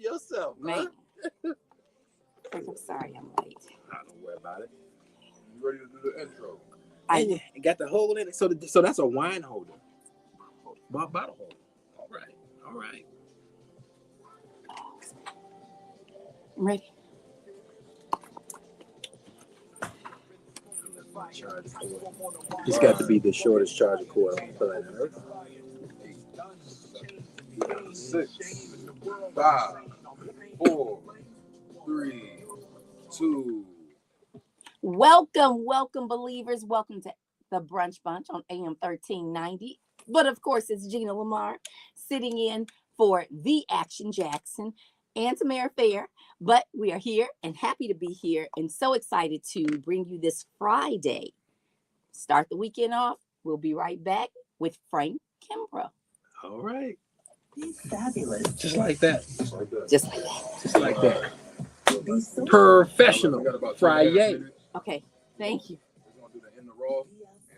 yourself, man. I'm sorry, I'm late. Don't worry about it. You ready to do the intro? And got the hole in it. So that's a wine holder. Bottle holder. All right. I'm ready. It's got to be the shortest charger cord on planet Earth. 6, 5, 4, 3, 2. Welcome, believers. Welcome to the Brunch Bunch on AM 1390. But of course, it's Gina Lamar sitting in for the Action Jackson and Tamara Fair. But we are here and happy to be here and so excited to bring you this Friday. Start the weekend off. We'll be right back with Frank Kimbrough. All right. Fabulous. Just like that. Just like that. Professional Friday. Okay, thank you. We're going to do the in the raw, and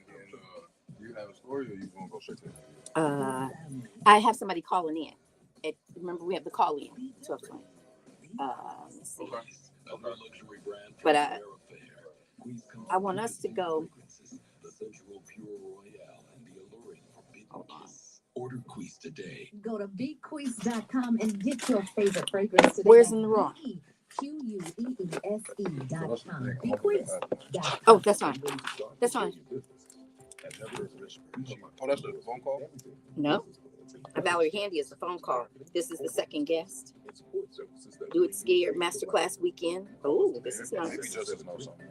then you have a story, or you going to go straight to it? I have somebody calling in. Remember, we have the call in 12:20. Let's see. Okay. But I want us to go. Hold on. Order Queez today. Go to beatqueez.com and get your favorite fragrance today. Where's in the raw? QUEESE.com. Beatqueez.com. Oh, that's fine. That's fine. Oh, that's the phone call? No. Valerie Handy is the phone call. This is the second guest. Do It Scared Masterclass Weekend. Oh, this is Maybe nice. just know something.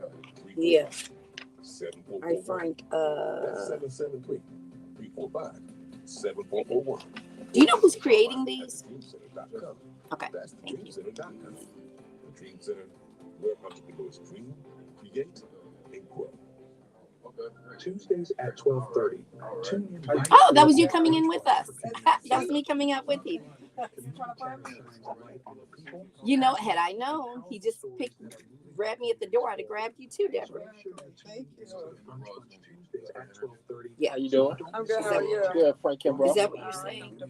Yeah. All right, Frank. 745-7441. Do you know who's creating these? Okay. Thank you. Dream Center, where entrepreneurs dream, create, and grow. Tuesdays at 12:30. Oh, that was you coming in with us. That was me coming up with you. You know, had I known, he just grabbed me at the door. I'd have grabbed you too, Deborah. Yeah. How you doing? I'm good. How are you? Good, Frank Kimbrough. Is that what you're saying?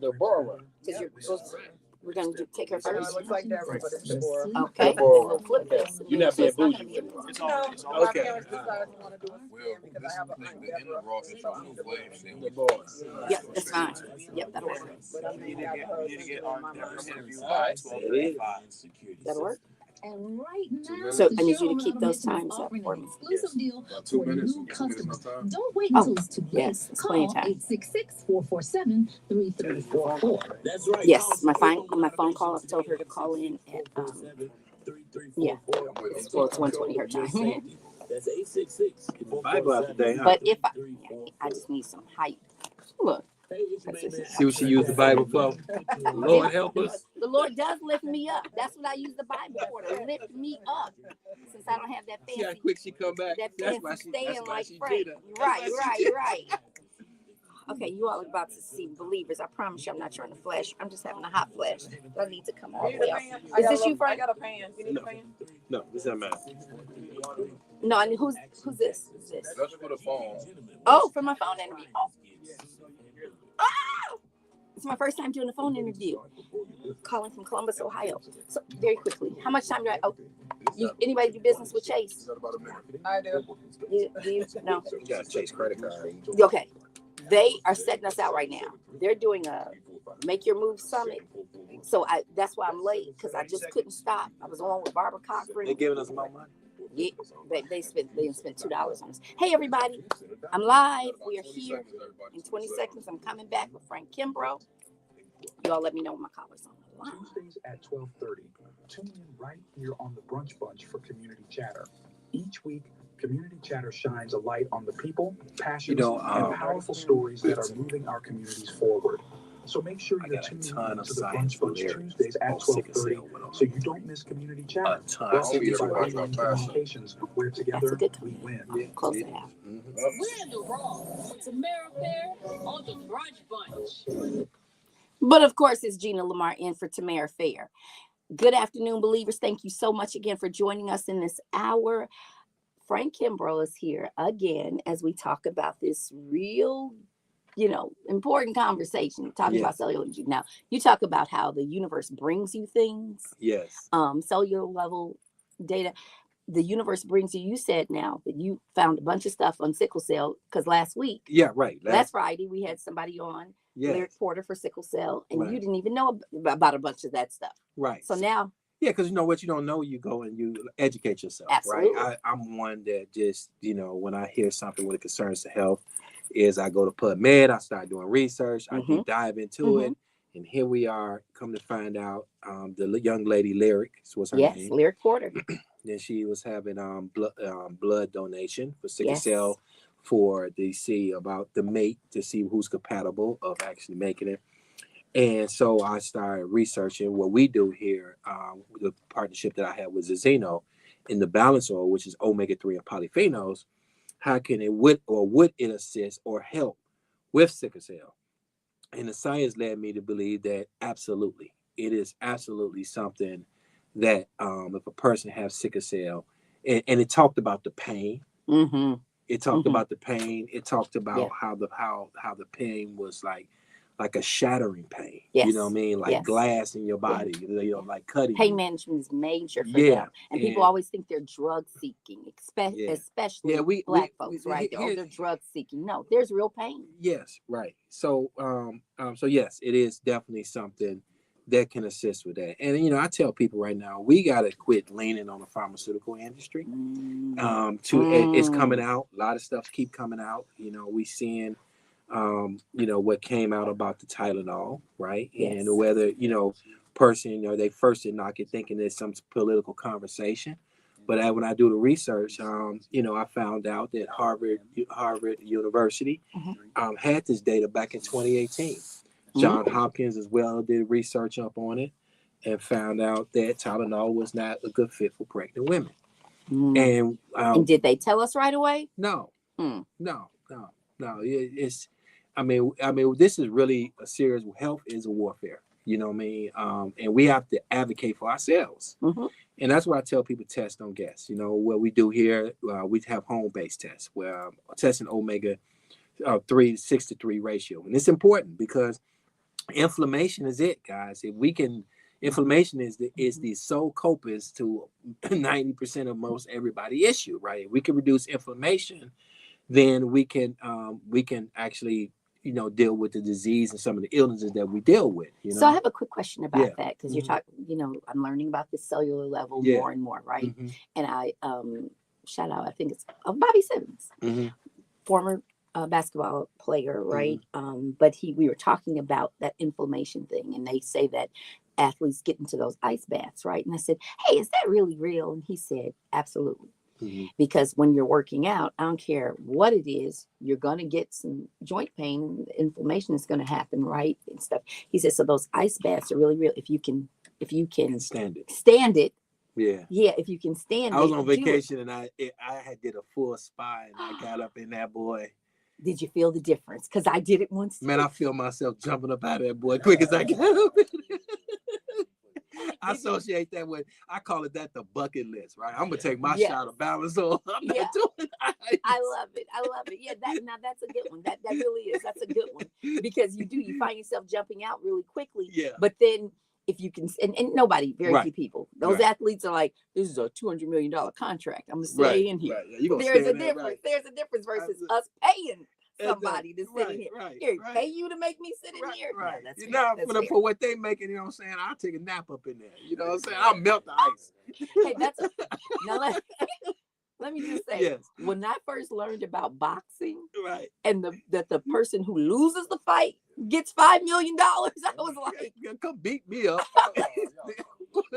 Deborah. Because we're going to take her first. Looks like Deborah, but it's Deborah. Okay. Deborah. We'll flip this. You're not So being it's not bougie gonna be with it. No, my Okay. parents decided to want to do it Well, because this I have a the in the raw intro will play, and then we Deborah. Yep, that's fine. Yep, that'll work. but I need to get her my mind. All right. That'll work. And right now, So I need you to keep those times up for me. exclusive deal about 2 for minutes. new 2 minutes customers. no time. Don't wait Oh, until it's too late. yes, it's plenty Call of time. 866-447-3344. That's right. Yes, my phone call. I've told her to call in at yeah. Well, it's 1:20 her time. That's 866. Bible out today, huh? But if I just need some height. Look, See what she used the Bible for? Lord help us. the Lord does lift me up. That's what I use the Bible for, to lift me up. Since I don't have that See how fancy, quick she come back? that That's why fancy she staying like did Frank. it. Right. Okay, you all are about to see believers. I promise you I'm not trying to flash. I'm just having a hot flash. I need to come all the Need way a up. pan? Is this you, I Frank? got a pan. You need a pan? No, this is mine. No, I mean, who's this? Who's this? That's for the phone. Oh, for my phone interview. Oh! It's my first time doing a phone interview. Calling from Columbus, Ohio. So very quickly, how much time do I? Oh, anybody do business with Chase? Is that about a minute? I do. You no. You got a Chase credit card. Okay, they are setting us out right now. They're doing a Make Your Move Summit. So that's why I'm late, because I just couldn't stop. I was on with Barbara They Cochran. giving us more money. Yeah, they spent $2 on us. Hey everybody, I'm live. We are here. In 20 seconds, I'm coming back with Frank Kimbrough. You all let me know when my caller's on the line. Tuesdays at 12:30. Tune in right here on the Brunch Bunch for Community Chatter. Each week, Community Chatter shines a light on the people, passions, and powerful stories that are moving our communities forward. So make sure you're tuning in to the Brunch Bunch Tuesdays at 12:30 so you don't miss Community Chatter. Brought to you by Online Communications, where together we win. Close it out. We're in the raw. Tamara Fair on the Brunch Bunch. But of course, it's Gina Lamar in for Tamara Fair. Good afternoon, believers. Thank you so much again for joining us in this hour. Frank Kimbrough is here again as we talk about this real important conversation talking about cellular. Now, you talk about how the universe brings you things. Yes. Cellular level data. The universe brings you. You said now that you found a bunch of stuff on sickle cell because last week. Yeah, right. Last Friday we had somebody on, Lyric Porter for sickle cell, and you didn't even know about a bunch of that stuff. Right. So now. Yeah, because you know what you don't know, you go and you educate yourself. Absolutely. Right. I'm one that just, when I hear something when it concerns to health, is I go to PubMed, I start doing research, I deep dive into it, and here we are. Come to find out, the young lady Lyric was her name. Yes, Lyric Porter. Then she was having blood donation for sickle cell for to see about the mate to see who's compatible of actually making it. And so I started researching what we do here, the partnership that I have with Zazino in the balance oil, which is omega-3 and polyphenols. How can it would it assist or help with sickle cell? And the science led me to believe that absolutely, it is absolutely something that if a person has sickle cell, and it talked about the pain. It talked about the pain. It talked about how the pain was like a shattering pain. You know what I mean? Like glass in your body, like cutting. Pain management is major for them. And people always think they're drug seeking, especially Black folks, right? They're drug seeking. No, there's real pain. Yes, right. So, so yes, it is definitely something that can assist with that. And, I tell people right now, we got to quit leaning on the pharmaceutical industry. It's coming out. A lot of stuff keep coming out. We seeing, what came out about the Tylenol, right? Yes. And whether, person, they first did knock it thinking there's some political conversation. But when I do the research, I found out that Harvard University had this data back in 2018. John Hopkins as well did research up on it and found out that Tylenol was not a good fit for pregnant women. And did they tell us right away? No. It's, this is really a serious. Health is a warfare. You know what I mean? And we have to advocate for ourselves. And that's why I tell people test, don't guess. What we do here, we have home-based tests where testing omega 3 6-to-3 ratio. And it's important because inflammation is it, guys. If we can, inflammation is the sole culprit to 90% of most everybody issue, right? If we can reduce inflammation, then we can actually deal with the disease and some of the illnesses that we deal with. So I have a quick question about that because you're talking. I'm learning about the cellular level more and more, right? And I shout out. I think it's Bobby Simmons, former basketball player, right? But we were talking about that inflammation thing, and they say that athletes get into those ice baths, right? And I said, hey, is that really real? And he said, absolutely. Because when you're working out, I don't care what it is, you're going to get some joint pain, inflammation is going to happen, right? And stuff. He said, so those ice baths are really real. If you can stand it. Yeah. If you can stand it. I was on vacation and I had did a full spa and I got up in that boy. Did you feel the difference? Because I did it once. Man, I feel myself jumping up out of that boy quick as I got up. I associate that with, I call it the bucket list, right? I'm gonna take my shot of balance oil. I'm not doing ice. I love it. Yeah, that's a good one. That really is. That's a good one because you find yourself jumping out really quickly. Yeah. But then if you can, and nobody, very few people. Those athletes are like, this is a $200 million contract. I'm gonna stay in here. Right. There's a difference. There's a difference versus us paying somebody to sit in here. Pay you to make me sit in here. Right. Yeah, for what they making, what I'm saying? I'll take a nap up in there. What I'm saying? I'll melt the ice. Hey, now let me just say, when I first learned about boxing, and that the person who loses the fight gets $5 million, I was like, come beat me up.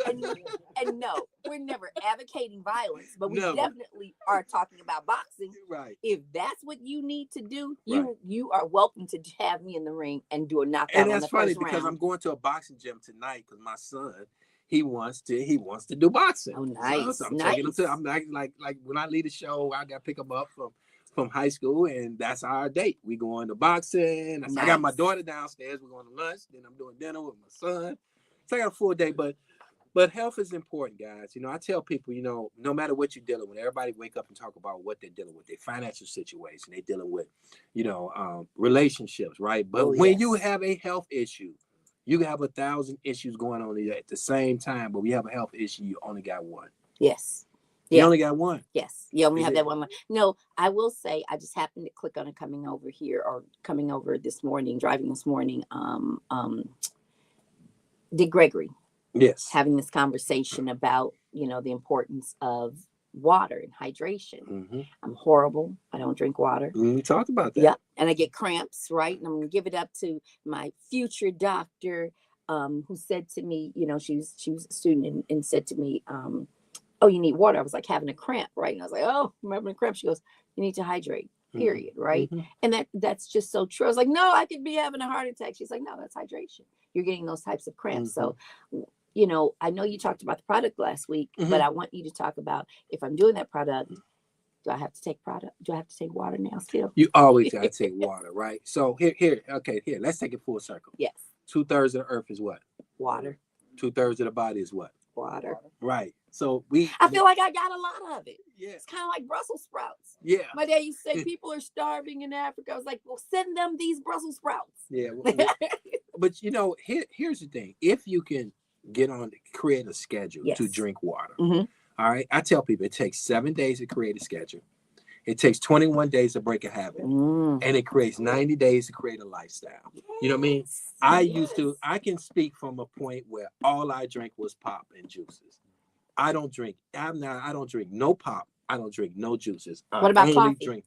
and no, we're never advocating violence, but we definitely are talking about boxing. Right. If that's what you need to do, you are welcome to have me in the ring and do a knockout. And that's funny because I'm going to a boxing gym tonight because my son, he wants to do boxing. Oh, nice. So I'm taking him to. I'm like when I leave the show, I got to pick him up from high school, and that's our date. We going to boxing. I got my daughter downstairs. We're going to lunch. Then I'm doing dinner with my son. So I got a full day, but But health is important, guys. I tell people, no matter what you're dealing with, everybody wake up and talk about what they're dealing with, their financial situation, they're dealing with, relationships, right? But when you have a health issue, you can have 1,000 issues going on at the same time, but we have a health issue, you only got one. Yes. You only got one. Yes. You only have that one. No, I will say I just happened to click on it coming over this morning, driving this morning. Dick Gregory. Yes. Having this conversation about, the importance of water and hydration. Mm-hmm. I'm horrible. I don't drink water. We talked about that. Yeah. And I get cramps, right? And I'm going to give it up to my future doctor, who said to me, she was a student and said to me, oh, you need water. I was like having a cramp, right? And I was like, oh, I'm having a cramp. She goes, you need to hydrate, period, right? Mm-hmm. And that's just so true. I was like, no, I could be having a heart attack. She's like, no, that's hydration. You're getting those types of cramps. Mm-hmm. So, I know you talked about the product last week, but I want you to talk about if I'm doing that product, do I have to take water now still? You always got to take water, right? So here, let's take it full circle. Yes. 2/3 of the earth is what? Water. 2/3 of the body is what? Water. Right. So I feel like I got a lot of it. Yeah. It's kind of like Brussels sprouts. Yeah. My dad used to say people are starving in Africa. I was like, well, send them these Brussels sprouts. Yeah. But here's the thing. If you can create a schedule to drink water. Mm-hmm. All right. I tell people it takes 7 days to create a schedule. It takes 21 days to break a habit. And it creates 90 days to create a lifestyle. Yes. You know what I mean? I can speak from a point where all I drank was pop and juices. I don't drink no pop. I don't drink no juices. What about coffee? Drink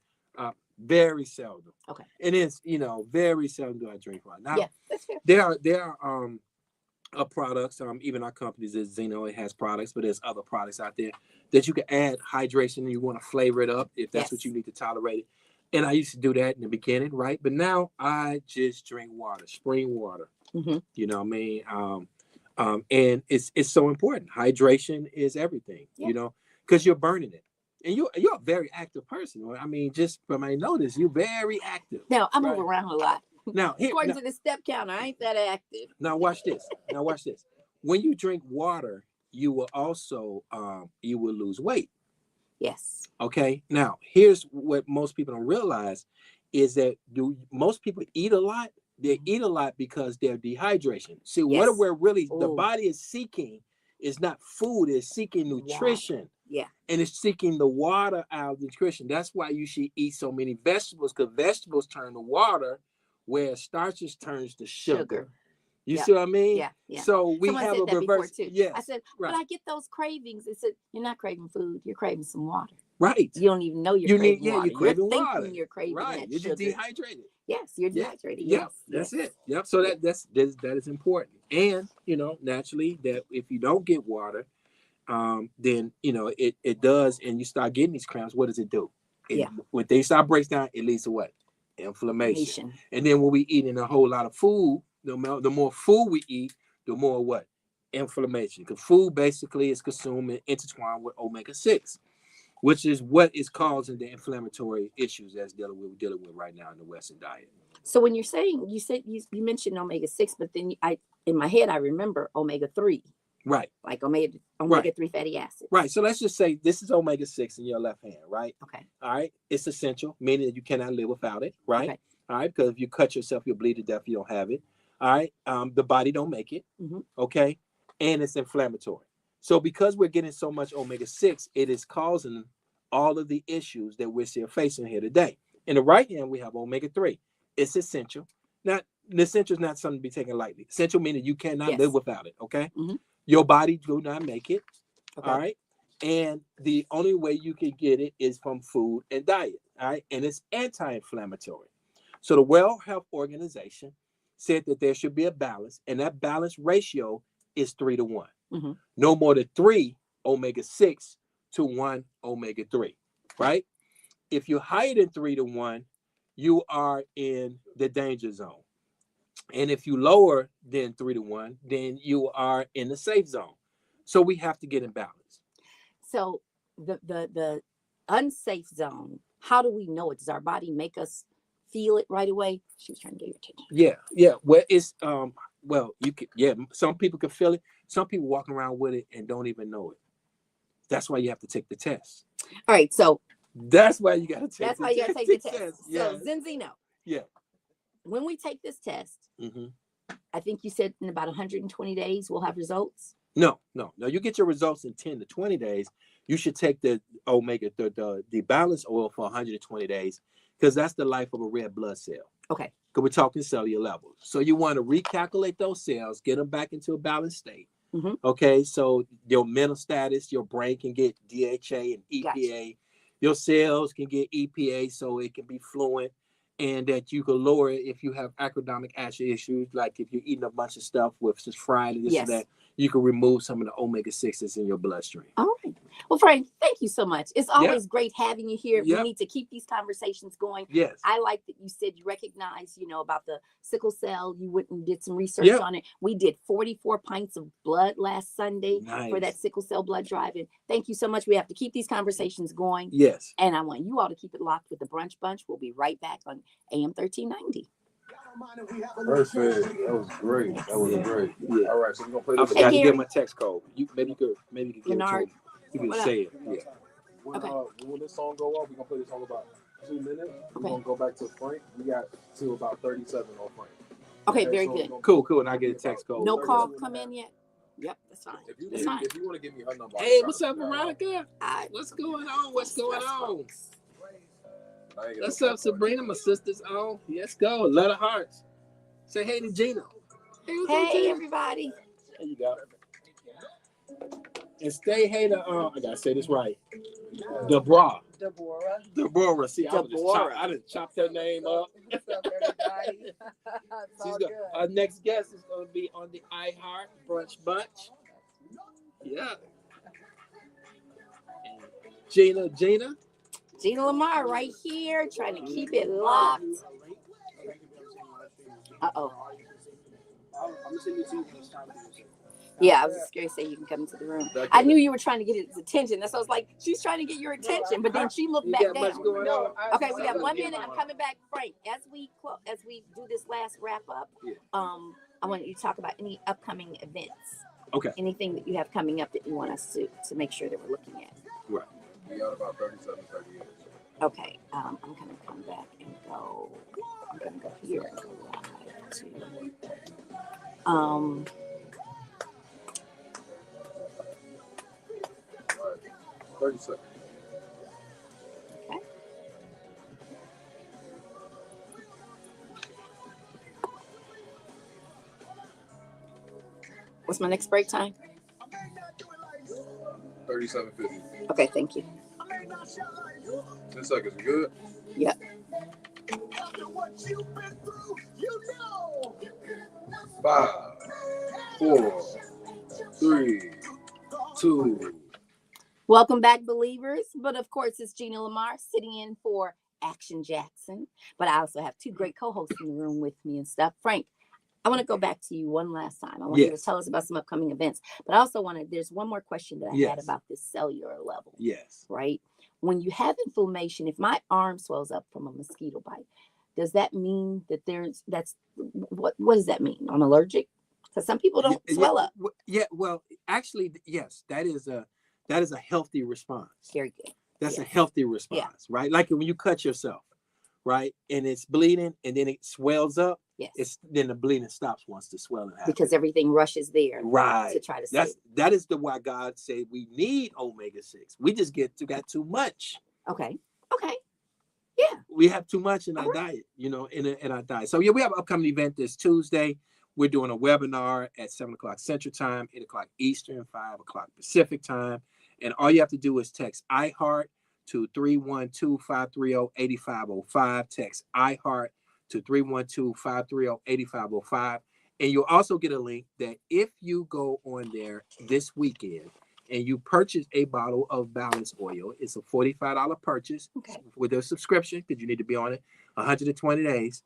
very seldom. Okay. And it's, very seldom do I drink water. Now, that's fair. There are products, even our companies, Zeno, it has products, but there's other products out there that you can add hydration and you want to flavor it up if that's what you need to tolerate it. And I used to do that in the beginning, right? But now I just drink water, spring water. Mm-hmm. You know what I mean? And it's so important. Hydration is everything, because you're burning it. And you're a very active person. I mean, just from my notice, you're very active. Now, I move around a lot. Now, according to the step counter, I ain't that active. Now, watch this. When you drink water, you will also you will lose weight. Yes. Okay. Now, here's what most people don't realize is that most people eat a lot. They eat a lot because they're dehydration. See, what we're really the body is seeking is not food; it's seeking nutrition. Water. Yeah. And it's seeking the water out of nutrition. That's why you should eat so many vegetables, because vegetables turn to water, where starches turns to sugar. You see what I mean? Yeah. So we have a reverse. Too. Yes. I said, but I get those cravings. It said, you're not craving food. You're craving some water. Right. You don't even know you're craving water. You're craving water. You're craving right. You're just dehydrated. Yes, you're dehydrated. Yes. That's it. Yep. So that is important. And naturally, that if you don't get water, then it does, and you start getting these cramps. What does it do? When they start breaks down, it leads to what? Inflammation. And then when we eating a whole lot of food, the more food we eat, the more what? Inflammation. Because food basically is consumed and intertwined with omega-6, which is what is causing the inflammatory issues that's dealing with right now in the Western diet. So when you're saying, you mentioned omega-6, but then in my head I remember omega-3. Right. Like omega-3 fatty acids. Right. So let's just say this is omega-6 in your left hand, right? Okay. All right. It's essential, meaning that you cannot live without it, right? Okay. All right. Because if you cut yourself, you'll bleed to death. You don't have it. All right. The body don't make it. Mm-hmm. Okay. And it's inflammatory. So because we're getting so much omega-6, it is causing all of the issues that we're still facing here today. In the right hand, we have omega-3. It's essential. Now, the essential is not something to be taken lightly. Essential meaning you cannot live without it. Okay. Mm-hmm. Your body do not make it. Okay. All right. And the only way you can get it is from food and diet. All right. And it's anti-inflammatory. So the World Health Organization said that there should be a balance, and that balance ratio is 3-to-1. Mm-hmm. No more than 3 omega-6 to 1 omega-3. Right. If you're higher than 3-to-1, you are in the danger zone. And if you lower than 3-to-1, then you are in the safe zone. So we have to get in balance. So the unsafe zone, how do we know it? Does our body make us feel it right away? She was trying to get your attention. Yeah. Well, it's you can, some people can feel it. Some people walking around with it and don't even know it. That's why you have to take the test. All right, so That's why you got to take. that's why you got to take the test. So Zenzino, Yeah. when we take this test, Mm-hmm. I think you said in about 120 days we'll have results. No. You get your results in 10 to 20 days. You should take the omega, the balanced oil for 120 days, because that's the life of a red blood cell. Okay. Because we're talking cellular levels. So you want to recalculate those cells, get them back into a balanced state. Mm-hmm. Okay, so your mental status, your brain can get DHA and EPA. Gotcha. Your cells can get EPA, so it can be fluent, and that you can lower it if you have acrodomic acid issues, like if you're eating a bunch of stuff with just fried and this and that. You can remove some of the omega-6s in your bloodstream. All right. Well, Frank, thank you so much. It's always great having you here. We need to keep these conversations going. Yes. I like that you said you recognize, about the sickle cell. You went and did some research on it. We did 44 pints of blood last Sunday for that sickle cell blood drive. And thank you so much. We have to keep these conversations going. Yes. And I want you all to keep it locked with the Brunch Bunch. We'll be right back on AM 1390. Perfect. That was great. Great. Yeah. All right, so we're gonna play I this. forgot to give my text code. Maybe you could give it to Leonard, him. You can say it. Yeah. When this song go off, we're gonna play this song about 2 minutes. We're Okay. gonna go back to Frank. We got to about 37 on Frank. Okay, very so good. Cool. And I get a text code. No call come in yet? Yep, that's fine. If you That's fine. if you want to give me her number. Hey, what's up, Veronica? Hi. What's going on? What's going on? I ain't What's up, Sabrina? My sister's on. Let's go. Lot of hearts. Say hey to Gina. Hey, everybody. There you go. And stay hey to I gotta say this right. Deborah. See, I just chopped her name up. What's up, everybody? It's all good. Our next guest is gonna be on the iHeart Brunch Bunch. Yeah. Gina. Gina Lamar right here, trying to keep it locked. Uh-oh. Yeah, I was just scared to say you can come into the room. I knew you were trying to get his attention. That's why I was like, she's trying to get your attention, but then she looked back down. Okay, we got 1 minute. I'm coming back. Frank, as we do this last wrap up, I want you to talk about any upcoming events. Okay. Anything that you have coming up that you want us to make sure that we're looking at. Right. We got about 37, 38. Okay, I'm gonna come back and go. I'm gonna go here and go live to 30 seconds. Okay. What's my next break time? 37:50. Okay, thank you. 10 seconds. You good? Yep. 5, 4, 3, 2. Welcome back, believers. But of course, it's Gina Lamar sitting in for Action Jackson. But I also have two great co-hosts in the room with me and stuff. Frank, I want to go back to you one last time. I want you to tell us about some upcoming events. But I also there's one more question that I had about this cellular level. Yes. Right? When you have inflammation, if my arm swells up from a mosquito bite, does that mean that what does that mean? I'm allergic? Because some people don't swell up. Yeah, well, actually, yes, that is a healthy response. Very good. That's a healthy response, right? Like when you cut yourself, right? And it's bleeding and then it swells up. Yes. Then the bleeding stops once the swelling happens. Because everything rushes there. Right. To try to save. That is why God said we need omega-6. We just got too much. Okay. Yeah. We have too much in our diet, in our diet. So we have an upcoming event this Tuesday. We're doing a webinar at 7 o'clock Central Time, 8 o'clock Eastern, 5 o'clock Pacific Time. And all you have to do is text iHeart to 312-530-8505. Text iHeart to 312-530-8505. And you'll also get a link that if you go on there this weekend and you purchase a bottle of balanced oil, it's a $45 purchase with a subscription, because you need to be on it 120 days,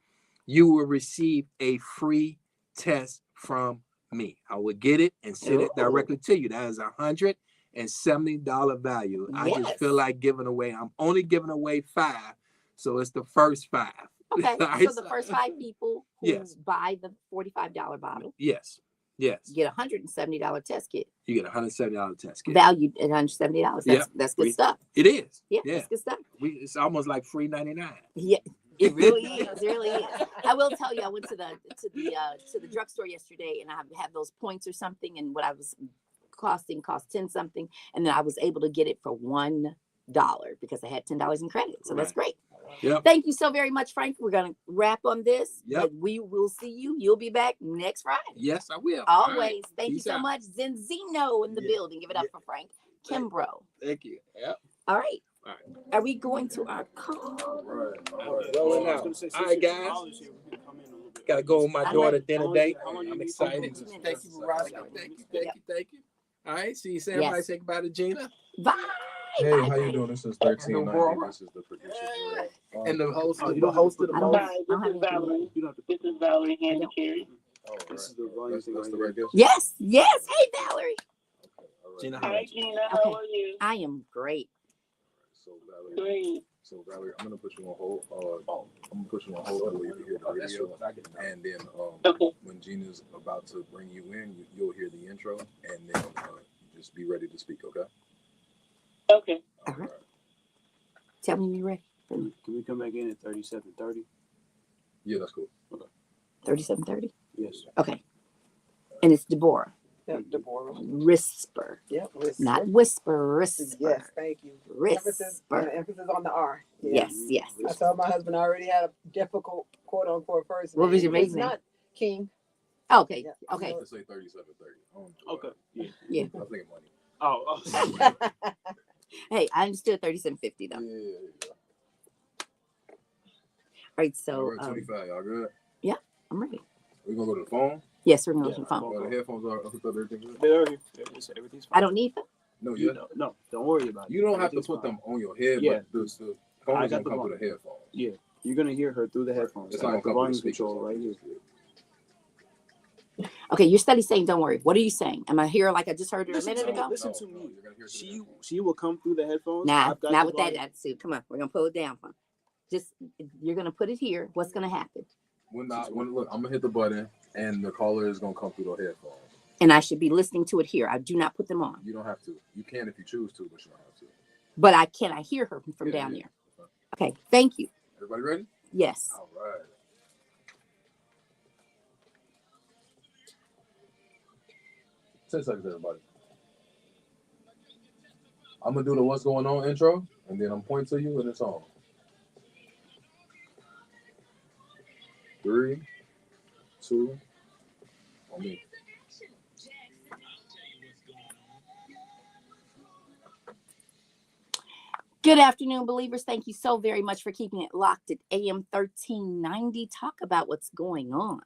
you will receive a free test from me. I will get it and send it directly to you. That is $170 value. I just feel like giving away. I'm only giving away 5, so it's the first 5. Okay, so the first 5 people who buy the $45 bottle. Yes. Yes. You get a $170 test kit. You get a $170 test kit. Valued at $170. That's good stuff. It is. Yeah, that's good stuff. It's almost like free 99. Yeah, it really is. It really is. I will tell you, I went to the drugstore yesterday, and I have those points or something, and what I was cost 10 something, and then I was able to get it for $1 because I had $10 in credit. So that's great. Yep. Thank you so very much, Frank. We're gonna wrap on this. Yep. But we will see you. You'll be back next Friday. Yes, I will. Always. Right. Thank Peace you so out. much. Zenzino in the building. Give it up for Frank Kimbrough. Thank you. Yep. All right. All right. Are we going to our call? All right. Rolling out. All right, guys. Gotta go with my daughter dinner date. I'm excited. Thank you, Veronica. Thank you. All right. See you. Say everybody say goodbye to Gina. Bye. Hey, Bye. how you doing? This is 1390. This is the producer. And the host. The host of the most. Hi, this is Valerie. This is Valerie Handy Carey. This is the volume. That's the right guess. Yes. Hey, Valerie. Gina, Hi, Gina. How are you? I am great. So Valerie. Great. So Valerie, I'm gonna put you on hold. I'm gonna put you on hold so you can hear the radio, and then when Gina's about to bring you in, you'll hear the intro, and then just be ready to speak. Okay. Okay. All right. Tell me when you're ready. Can we come back in at 37:30? Yeah, that's cool. Okay. 37:30. Yes. Okay. And it's Deborah. Yep, Deborah. Risper. Yep. Whisper. Not whisper. Risper. Yes, thank you. Emphasis on the R. Yes. I told my husband I already had a difficult quote unquote first name. What was your maiden It's name? not King. Okay. Yeah. Okay. Let's say 37:30. Okay. Yeah. I was thinking money. Oh. Hey, I understood 37.50 though. Yeah. All right. All So right, 25. Y'all good? I'm ready. We gonna go to the phone. Yes, we're going to the phone. The headphones are hooked up. Everything good? Everything's fine. I don't need them. No, No, don't worry about it. You don't have to Everything's put fine. them on your head, Yeah. but the phone I is got gonna the come phone. with the headphones. Yeah, you're gonna hear her through the headphones. It's I not got the gonna come volume with the control right here. Okay, your study's saying don't worry. What are you saying? Am I here like I just heard her a minute ago? Listen to No, me. you're gonna hear She will come through the headphones. Nah, I've got not the with that volume. attitude. Come on, we're gonna pull it down. Just you're gonna put it here. What's gonna happen? When look, I'm gonna hit the button and the caller is gonna come through the headphones. And I should be listening to it here. I do not put them on. You don't have to. You can if you choose to, but you don't have to. But I hear her from down there. Okay, thank you. Everybody ready? Yes. All right. Ten seconds, everybody. I'm gonna do the what's going on intro, and then I'm point to you, and it's on. 3, 2, on me. Good afternoon, believers. Thank you so very much for keeping it locked at AM 1390. Talk about what's going on.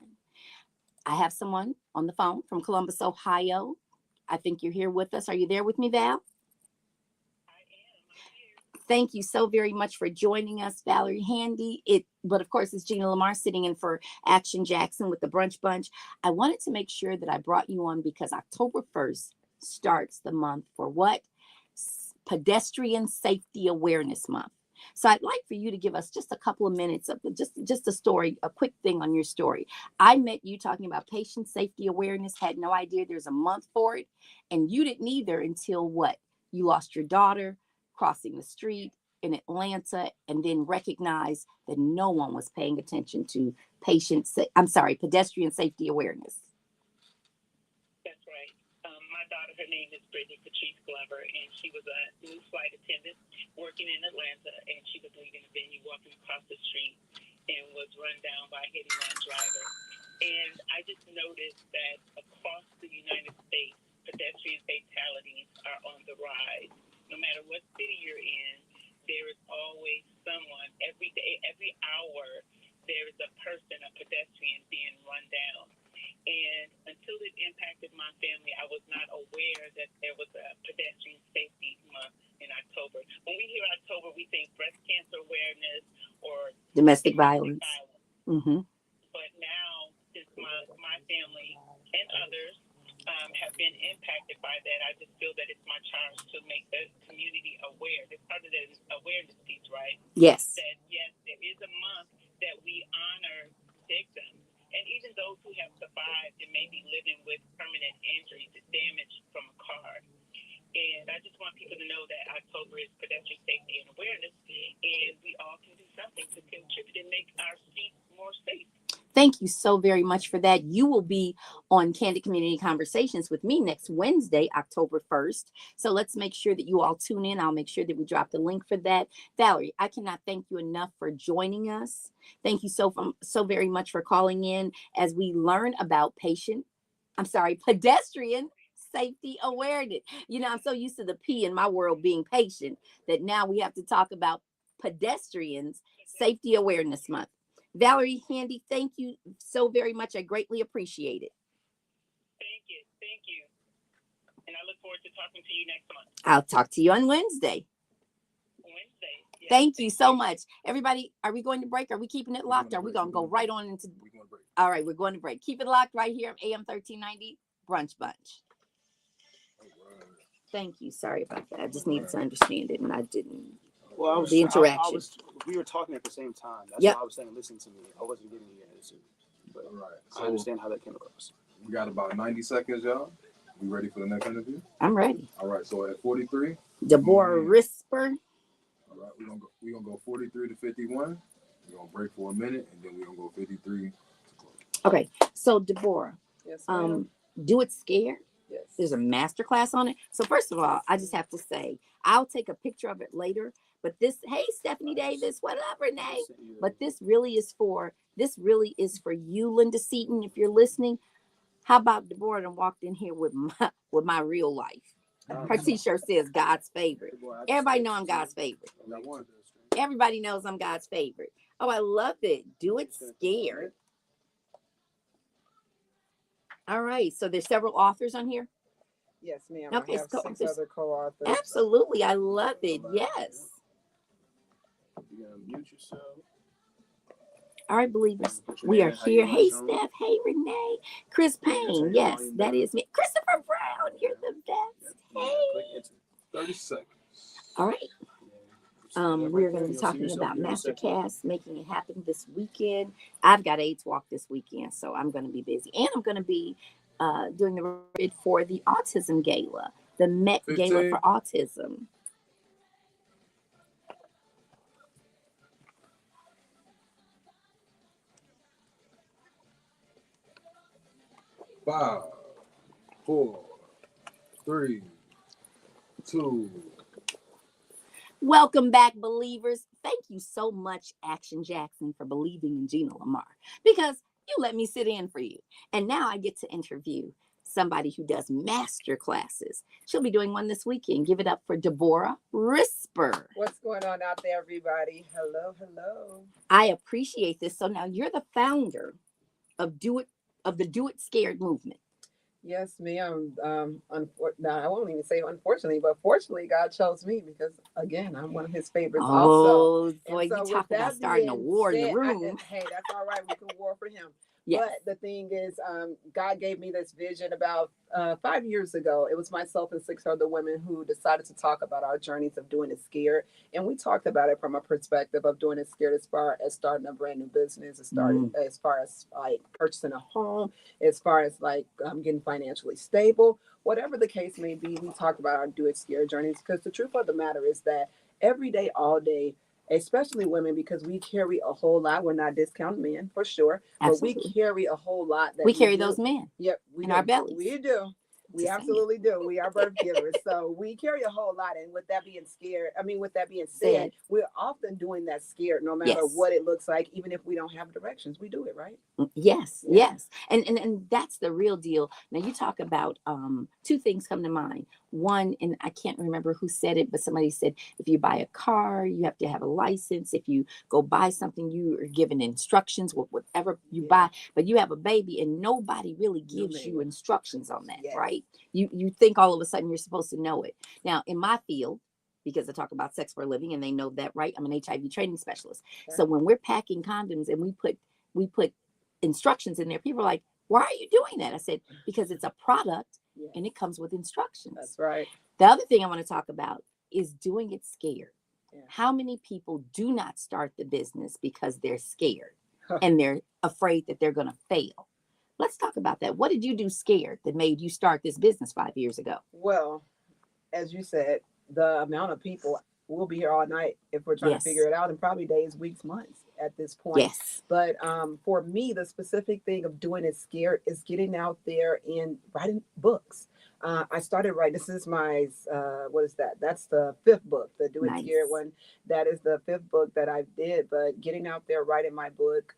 I have someone on the phone from Columbus, Ohio. I think you're here with us. Are you there with me, Val? Thank you so very much for joining us, Valerie Handy. But of course, it's Gina Lamar sitting in for Action Jackson with the Brunch Bunch. I wanted to make sure that I brought you on because October 1st starts the month for what? Pedestrian Safety Awareness Month. So I'd like for you to give us just a couple of minutes of just a story, a quick thing on your story. I met you talking about patient safety awareness, had no idea there's a month for it. And you didn't either until what? You lost your daughter crossing the street in Atlanta and then recognized that no one was paying attention to pedestrian safety awareness. That's right. My daughter, her name is Brittany Patrice Glover, and she was a new flight attendant working in Atlanta, and she was leaving the venue, walking across the street, and was run down by a hit-and-run driver. And I just noticed that across the United States, pedestrian fatalities are on the rise. No matter what city you're in, there is always someone, every day, every hour, there is a person, a pedestrian being run down. And until it impacted my family, I was not aware that there was a pedestrian safety month in October. When we hear October, we think breast cancer awareness or Domestic violence. Mm-hmm. But now, since my family and others have been impacted by that, I just feel that it's my charge to make the community aware. It's part of the awareness piece, right? Yes. That yes, there is a month that we honor victims. And even those who have survived and may be living with permanent October is pedestrian safety and awareness, and we all can do something to contribute and make our streets more safe. Thank you so very much for that. You will be on Candid Community Conversations with me next Wednesday, October 1st. So let's make sure that you all tune in. I'll make sure that we drop the link for that. Valerie, I cannot thank you enough for joining us. Thank you so very much for calling in as we learn about pedestrian safety awareness. You know, I'm so used to the P in my world being patient that now we have to talk about pedestrians safety awareness month. Valerie Handy, thank you so very much. I greatly appreciate it. Thank you. And I look forward to talking to you next month. I'll talk to you on Wednesday. Yes, thank you so much. Everybody, are we going to break? Are we keeping it locked? Are we going to go right on into? We're going to break. All right, we're going to break. Keep it locked right here on AM 1390 Brunch Bunch. Thank you. Sorry about that. I just needed to understand it, and I didn't. Well, The interaction. We were talking at the same time. That's Yep. why I was saying, listen to me. I wasn't giving you an answer. But All right. I understand how that came across. We got about 90 seconds, y'all. We ready for the next interview? I'm ready. All right. So at 43. Deborah Risper. All right. We're gonna go 43 to 51. We're gonna break for a minute, and then we're gonna go 53 to close. Okay, so Deborah, Yes, ma'am. Do It Scared. Yes. There's a master class on it. So first of all, I just have to say, I'll take a picture of it later. But this, hey, Stephanie Davis, what up, Renee? But this really is for you, Linda Seaton, if you're listening. How about Deborah done walked in here with my real life? Her t-shirt says God's favorite. Everybody know I'm God's favorite. Everybody knows I'm God's favorite. Oh, I love it. Do It Scared. All right. So there's several authors on here. Yes, ma'am. Okay, I have so 6 there's- other co-authors. Absolutely. I love it. Yes. You're going to mute yourself. All right, believers. We are here. Hey, Steph. Hey, Renee. Chris Payne. Yes, that is me. Christopher Brown. You're the best. Hey. 30 seconds. All right. We're going to be talking about Masterclass, making it happen this weekend. I've got AIDS Walk this weekend, so I'm going to be busy. And I'm going to be doing the bid for the Autism Gala, the Met Gala for Autism. Five, 4, 3, 2. Welcome back, believers. Thank you so much, Action Jackson, for believing in Gina Lamar, because you let me sit in for you. And now I get to interview somebody who does master classes. She'll be doing one this weekend. Give it up for Deborah Risper. What's going on out there, everybody? Hello. I appreciate this. So now you're the founder of the Do It Scared movement. Yes, ma'am. I won't even say unfortunately, but fortunately, God chose me because, again, I'm one of His favorites. Oh, boy, And you so talk about starting a war in the room. Hey, that's all right. We can war for Him. Yes. But the thing is, God gave me this vision about 5 years ago. It was myself and 6 other women who decided to talk about our journeys of doing it scared. And we talked about it from a perspective of doing it scared as far as starting a brand new business, as far as like purchasing a home, as far as like getting financially stable, whatever the case may be. We talked about our do it scared journeys because the truth of the matter is that every day, all day, especially women, because we carry a whole lot. We're not discounting men for sure, Absolutely. but we carry a whole lot. We carry those men. Yep, in our bellies. We do. We absolutely do. We are birth givers. So we carry a whole lot. And with that being said, we're often doing that scared no matter what it looks like, even if we don't have directions. We do it, right? Yes. And that's the real deal. Now you talk about 2 things come to mind. One, and I can't remember who said it, but somebody said if you buy a car, you have to have a license. If you go buy something, you are given instructions with whatever you buy, but you have a baby and nobody really gives you instructions on that, right? You think all of a sudden you're supposed to know it. Now, in my field, because I talk about sex for a living and they know that, right? I'm an HIV training specialist. Okay. So when we're packing condoms and we put instructions in there, people are like, why are you doing that? I said, because it's a product and it comes with instructions. That's right. The other thing I want to talk about is doing it scared. Yeah. How many people do not start the business because they're scared and they're afraid that they're going to fail? Let's talk about that. What did you do scared that made you start this business 5 years ago? Well, as you said, the amount of people, we'll be here all night if we're trying to figure it out, in probably days, weeks, months at this point. Yes. But for me, the specific thing of doing it scared is getting out there and writing books. I started writing. This is my what is that? That's the 5th book, the Do It Scared one. That is the 5th book that I did. But getting out there, writing my book,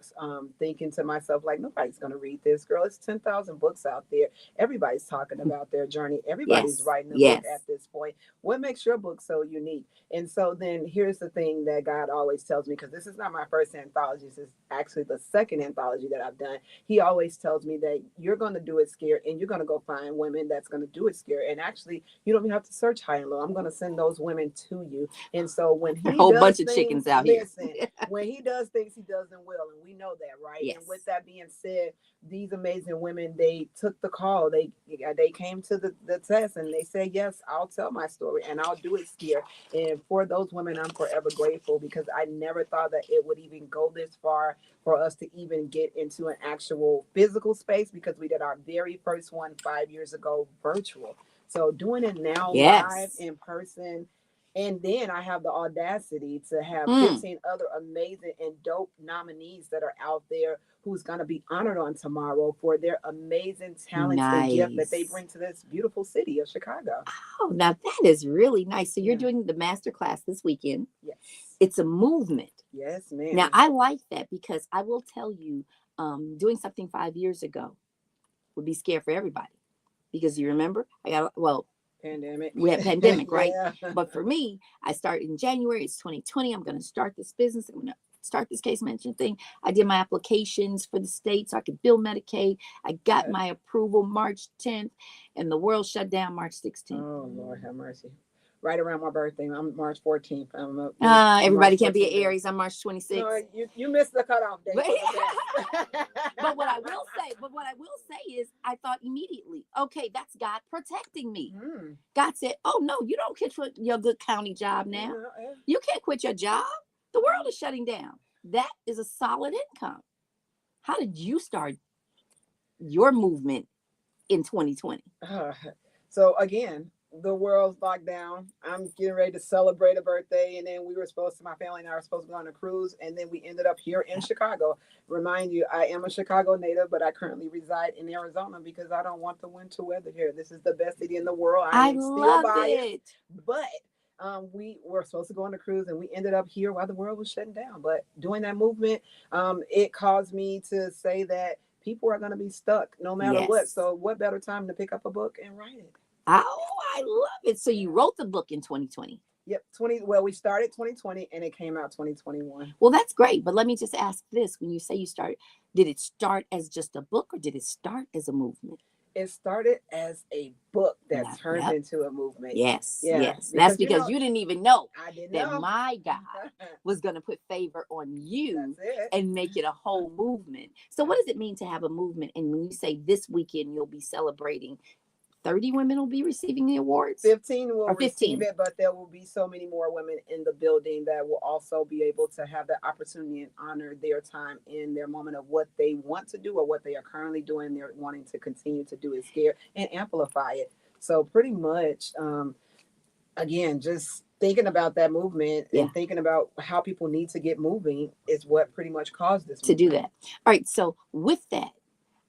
thinking to myself, like, nobody's gonna read this, girl. It's 10,000 books out there. Everybody's talking about their journey. Everybody's writing a book at this point. What makes your book so unique? And so then here's the thing that God always tells me, because this is not my first anthology. This is actually the 2nd anthology that I've done. He always tells me that you're going to do it scared, and you're going to go find women that's going to do it scared. And actually, you don't even have to search high and low. I'm going to send those women to you. And so when he a whole does bunch of things, chickens out listen, here. when he does things, he does them well. And we know that, right? Yes. And with that being said, these amazing women, they took the call. They came to the test and they said, yes, I'll tell my story and I'll do it scared. And for those women, I'm forever grateful, because I never thought that it would even go this far for us to even get into an actual physical space, because we did our very first one 5 years ago virtual. So doing it now live in person. And then I have the audacity to have 15 other amazing and dope nominees that are out there who's going to be honored on tomorrow for their amazing talents and gift that they bring to this beautiful city of Chicago. Oh, now that is really nice. So you're doing the master class this weekend. Yes. It's a movement. Yes, ma'am. Now, I like that, because I will tell you, doing something 5 years ago would be scary for everybody, because you remember, pandemic. We had pandemic, right? But for me, I started in January. It's 2020. I'm going to start this business. I'm going to start this case management thing. I did my applications for the state so I could bill Medicaid. I got my approval March 10th, and the world shut down March 16th. Oh, Lord have mercy. Right around my birthday. I'm March 14th. Everybody can't be an Aries. I'm March 26th. No, you missed the cutoff date. But what I will say is, I thought immediately, okay, that's God protecting me. God said, oh no, you don't quit your good county job now. You can't quit your job. The world is shutting down. That is a solid income. How did you start your movement in 2020? So again, the world's locked down. I'm getting ready to celebrate a birthday, and then my family and I were supposed to go on a cruise, and then we ended up here in Chicago. Remind you, I am a Chicago native, but I currently reside in Arizona because I don't want the winter weather here. This is the best city in the world. I love it. But we were supposed to go on a cruise, and we ended up here while the world was shutting down. But doing that movement, it caused me to say that people are going to be stuck no matter what. So what better time to pick up a book and write it? Oh, I love it. So you wrote the book in 2020. Yep, we started 2020 and it came out 2021. Well, that's great. But let me just ask this. When you say you started, did it start as just a book, or did it start as a movement? It started as a book that turned into a movement. Yes. That's because you didn't even know that my God was going to put favor on you and make it a whole movement. So what does it mean to have a movement? And when you say this weekend you'll be celebrating, 30 women will be receiving the awards? 15 will receive it, but there will be so many more women in the building that will also be able to have the opportunity and honor their time in their moment of what they want to do or what they are currently doing. They're wanting to continue to do it scared and amplify it. So pretty much, again, just thinking about that movement and thinking about how people need to get moving is what pretty much caused this to do that. All right. So with that,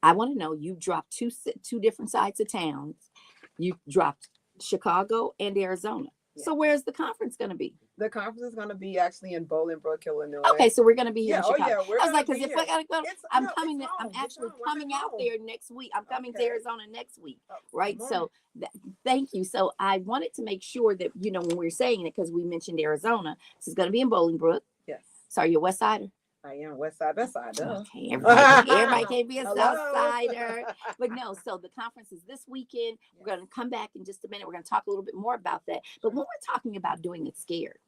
I want to know, you dropped two different sides of towns. You dropped Chicago and Arizona. So where's the conference going to be? The conference is going to be actually in Bolingbrook, Illinois. Okay, so we're going to be here in Chicago. I was like, because if I got to go, I'm actually coming out there next week. I'm coming to Arizona next week, right? So thank you. So I wanted to make sure that, when we were saying it, because we mentioned Arizona, this is going to be in Bolingbrook. Yes. So are you a West Sider? I am West Side, Best Side. Okay, everybody can't be a South Sider. But no, so the conference is this weekend. We're going to come back in just a minute. We're going to talk a little bit more about that. But when we're talking about doing it scared,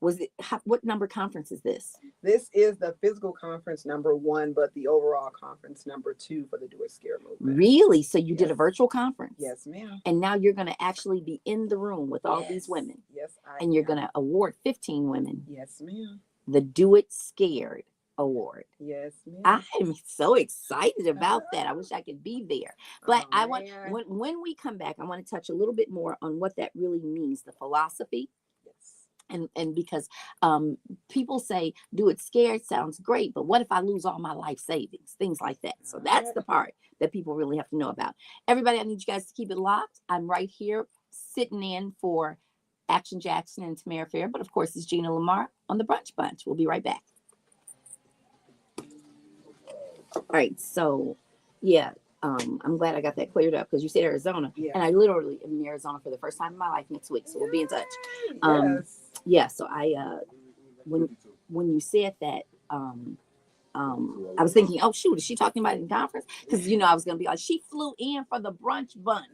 what number conference is this? This is the physical conference number 1, but the overall conference number 2 for the Do It Scared movement. Really? So you did a virtual conference? Yes, ma'am. And now you're going to actually be in the room with all these women. Yes, And you're going to award 15 women. Yes, ma'am. The Do It Scared Award. Yes, ma'am. I'm so excited about that. I wish I could be there. But Oh, I want man. when we come back, I want to touch a little bit more on what that really means, the philosophy. Yes. And because people say do it scared sounds great, but what if I lose all my life savings, things like that. So that's the part that people really have to know about. Everybody, I need you guys to keep it locked. I'm right here sitting in for Action Jackson and Tamara Fair, but of course it's Gina Lamar on the Brunch Bunch. We'll be right back. All right, so yeah, I'm glad I got that cleared up because you said Arizona, and I literally am in Arizona for the first time in my life next week, so we'll be in touch. Yes. Yeah, so I when you said that, I was thinking, oh shoot, is she talking about it in conference? Because I was gonna be like, she flew in for the Brunch Bunch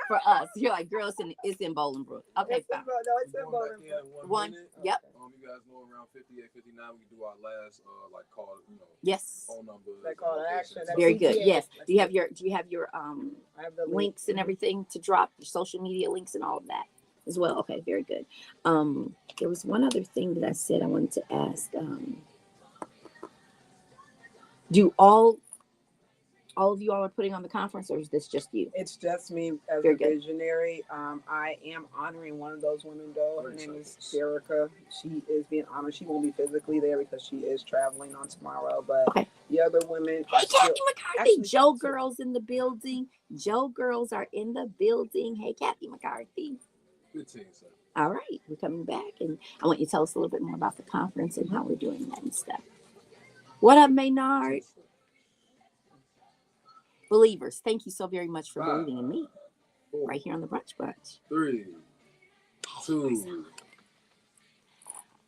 for us. You're like, girl, it's in Bolingbrook. Okay, fine. It's in Bolingbrook. One, yep. You guys know around 58, 59, we can do our last call, Yes. phone numbers. That call to action. Very good. Yes. Do you have your I have the links and everything to drop, your social media links and all of that as well? Okay, very good. There was one other thing that I said I wanted to ask. Do all of you all are putting on the conference, or is this just you? It's just me as Very a good. visionary. I am honoring one of those women, though. Her name is Jerica. She is being honored. She won't be physically there because she is traveling on tomorrow. But Okay. the other women. Hey, Kathy McCarthy. Joe Girls in the building. Joe Girls are in the building. Hey, Kathy McCarthy. Good team, sir. All right. We're coming back, and I want you to tell us a little bit more about the conference and how we're doing that and stuff. What up, Maynard? Believers, thank you so very much for believing in me. Right here on the Brunch Bunch. 3, 2.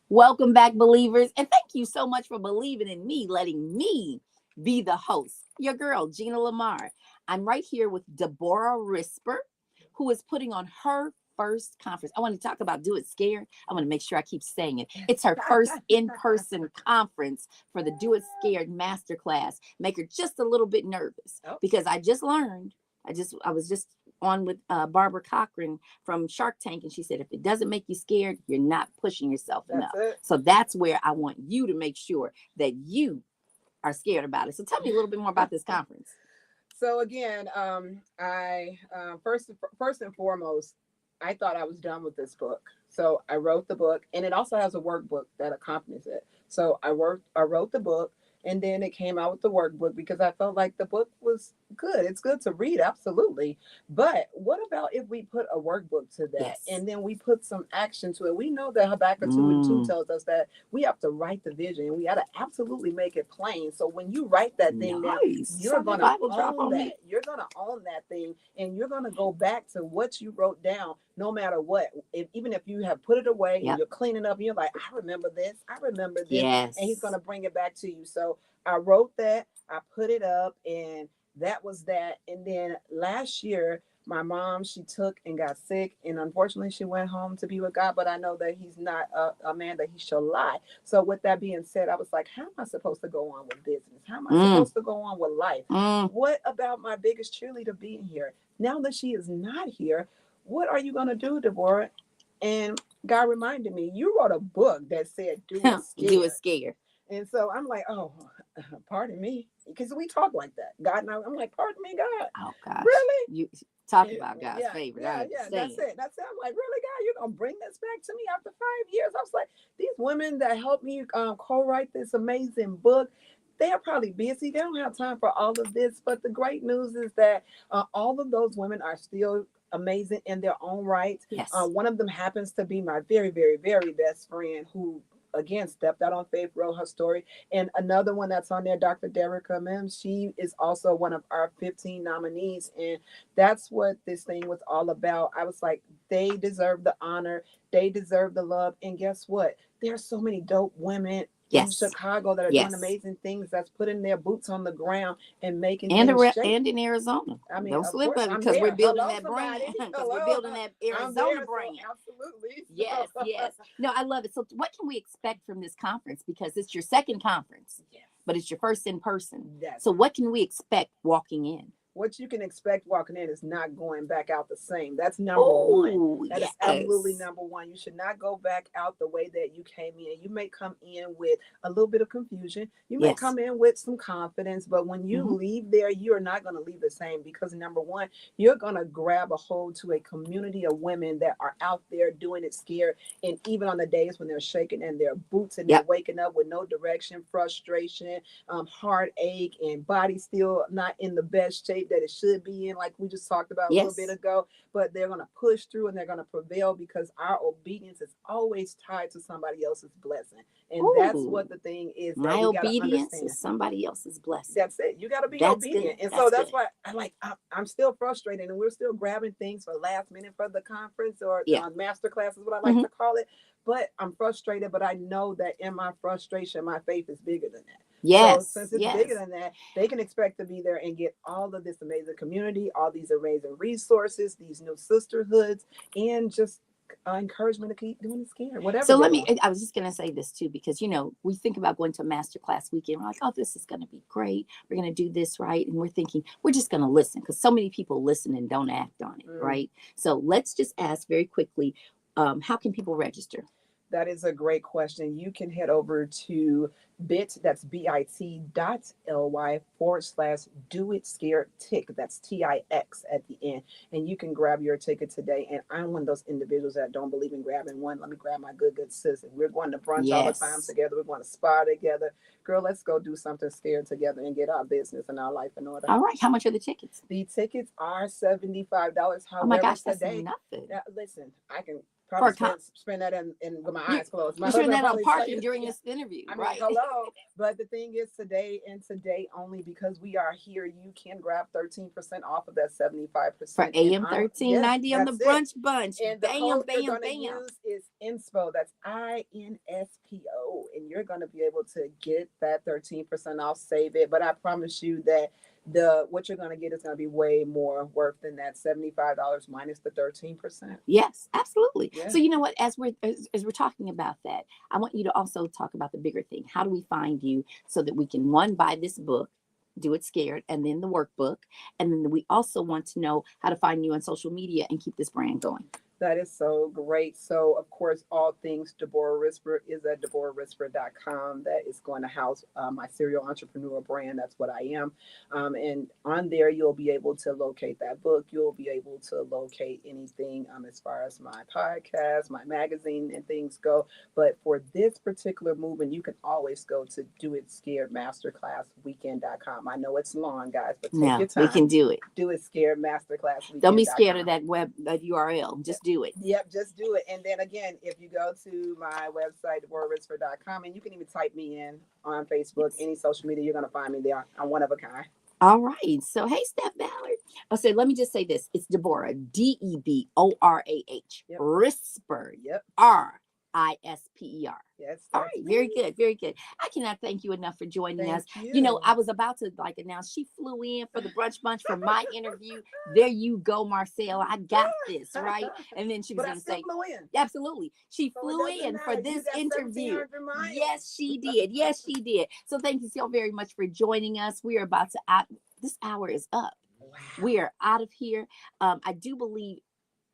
Welcome back, believers. And thank you so much for believing in me, letting me be the host. Your girl, Gina Lamar. I'm right here with Deborah Risper, who is putting on her first conference. I want to talk about Do It Scared. I want to make sure I keep saying it. It's her first in-person conference for the Do It Scared Masterclass. Make her just a little bit nervous because I just learned. I was just on with Barbara Cochran from Shark Tank, and she said, if it doesn't make you scared, you're not pushing yourself enough. So that's where I want you to make sure that you are scared about it. So tell me a little bit more about this conference. So again, I first and foremost, I thought I was done with this book. So I wrote the book, and it also has a workbook that accompanies it. So I wrote the book, and then it came out with the workbook because I felt like the book was good. It's good to read, absolutely. But what about if we put a workbook to that, and then we put some action to it? We know that Habakkuk 2:2 tells us that we have to write the vision, and we got to absolutely make it plain. So when you write that thing down, you're going to own that. You're going to own that thing, and you're going to go back to what you wrote down, no matter what. Even if you have put it away and you're cleaning up, and you're like, I remember this. And he's going to bring it back to you. So I wrote that, I put it up, and that was that. And then last year, my mom, she took and got sick, and unfortunately she went home to be with God, but I know that he's not a man that he shall lie. So with that being said, I was like, how am I supposed to go on with business? How am I supposed to go on with life? What about my biggest cheerleader being here? Now that she is not here, what are you going to do, Deborah? And God reminded me, you wrote a book that said, do it scared. Do it scared. And so I'm like, oh, pardon me. Because we talk like that. God and I'm like, pardon me, God. Oh, gosh. Really? You talk about God's favorite. Yeah, that's it. I'm like, really, God, you're going to bring this back to me after 5 years? I was like, these women that helped me co-write this amazing book, they are probably busy. They don't have time for all of this. But the great news is that all of those women are still amazing in their own right. Yes. One of them happens to be my very, very, very best friend who, again, stepped out on faith, wrote her story. And another one that's on there, Dr. Derica Mims, she is also one of our 15 nominees. And that's what this thing was all about. I was like, they deserve the honor. They deserve the love. And guess what? There are so many dope women in Chicago that are doing amazing things, that's putting their boots on the ground and making things shape. And in Arizona. I mean, don't slip up because we're building that brand. Because we're building that Arizona brand. So absolutely. Yes, yes. No, I love it. So what can we expect from this conference? Because it's your second conference, but it's your first in person. So what can we expect walking in? what you can expect walking in is not going back out the same. That's number one. That is absolutely number one. You should not go back out the way that you came in. You may come in with a little bit of confusion. You may come in with some confidence, but when you leave there, you are not going to leave the same, because number one, you're going to grab a hold to a community of women that are out there doing it scared. And even on the days when they're shaking in their boots and they're waking up with no direction, frustration, heartache, and body still not in the best shape that it should be in, like we just talked about a little bit ago, but they're going to push through and they're going to prevail, because our obedience is always tied to somebody else's blessing. And that's what the thing is. My obedience is somebody else's blessing. That's it. You got to be obedient. And so that's why I'm still frustrated, and we're still grabbing things for last minute for the conference or master class is what I like to call it. But I'm frustrated, but I know that in my frustration, my faith is bigger than that. Yes. So since it's bigger than that, they can expect to be there and get all of this amazing community, all these amazing resources, these new sisterhoods, and just encouragement to keep doing the scared, whatever. So I was just going to say this too, because, we think about going to a masterclass weekend. We're like, oh, this is going to be great. We're going to do this, right? And we're thinking, we're just going to listen, because so many people listen and don't act on it, right? So let's just ask very quickly, how can people register? That is a great question. You can head over to that's bit.ly/do-it-scared-tick. That's TIX at the end. And you can grab your ticket today. And I'm one of those individuals that don't believe in grabbing one. Let me grab my good sis. We're going to brunch all the time together. We're going to spa together. Girl, let's go do something scared together and get our business and our life in order. All right. How much are the tickets? The tickets are $75. However, oh my gosh, that's today, nothing. Listen, I can probably spend that in with my eyes closed. You spend that on parking during this interview, right? Hello. But the thing is, today only, because we are here, you can grab 13% off of that 75%. For AM 1390 on the Brunch Bunch. And the code you're going to use is INSPO. That's INSPO. And you're going to be able to get that 13% off, save it. But I promise you that what you're going to get is going to be way more worth than that $75 minus the 13%. Yes, absolutely. So you know what, as we're talking about that, I want you to also talk about the bigger thing. How do we find you so that we can, one, buy this book, Do It Scared, and then the workbook, and then we also want to know how to find you on social media and keep this brand going? That is so great. So, of course, all things Deborah Risper is at DeborahRisper.com. That is going to house my serial entrepreneur brand. That's what I am. And on there, you'll be able to locate that book. You'll be able to locate anything as far as my podcast, my magazine, and things go. But for this particular movement, you can always go to doitscaredmasterclassweekend.com. I know it's long, guys, but take your time. We can do it. Do It Scared Masterclass Weekend. Don't be scared of that that URL. Just do it. Yep, just do it. And then again, if you go to my website, DeborahRisper.com, and you can even type me in on Facebook, any social media, you're going to find me there. I'm one of a kind. All right. So, hey, Steph Ballard. So let me just say this. It's Deborah, DEBORAH, Risper, RISPER. Yes. All right. Very good. Very good. I cannot thank you enough for joining us. You know, I was about to announce she flew in for the Brunch Bunch for my interview. There you go, Marcel. I got this, right? And then she was going to say, absolutely. She flew in for this interview. Yes, she did. Yes, she did. So thank you so very much for joining us. We are about to this hour is up. Wow. We are out of here. I do believe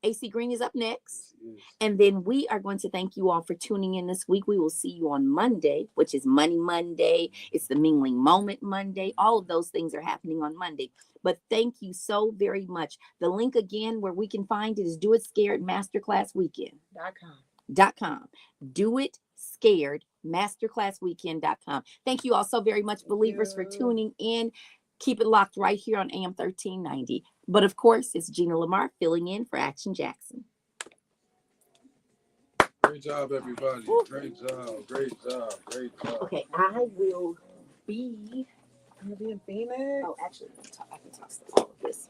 AC Green is up next. And then we are going to thank you all for tuning in this week. We will see you on Monday, which is Money Monday. It's the Mingling Moment Monday. All of those things are happening on Monday. But thank you so very much. The link again where we can find it is Do It Scared Masterclass Weekend.com. Do It Scared Masterclass Weekend.com. Thank you all so very much, believers, for tuning in. Keep it locked right here on AM 1390. But of course, it's Gina Lamar filling in for Action Jackson. Great job, everybody. Woo. Great job. Great job. Great job. Okay, I will be in Phoenix. Oh, actually, I can toss all of this.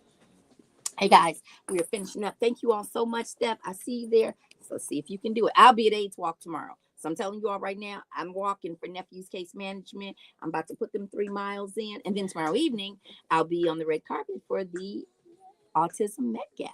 Hey guys, we are finishing up. Thank you all so much, Steph. I see you there. So let's see if you can do it. I'll be at AIDS Walk tomorrow. So I'm telling you all right now, I'm walking for Nephew's Case Management. I'm about to put them 3 miles in. And then tomorrow evening, I'll be on the red carpet for the Autism Met Gala.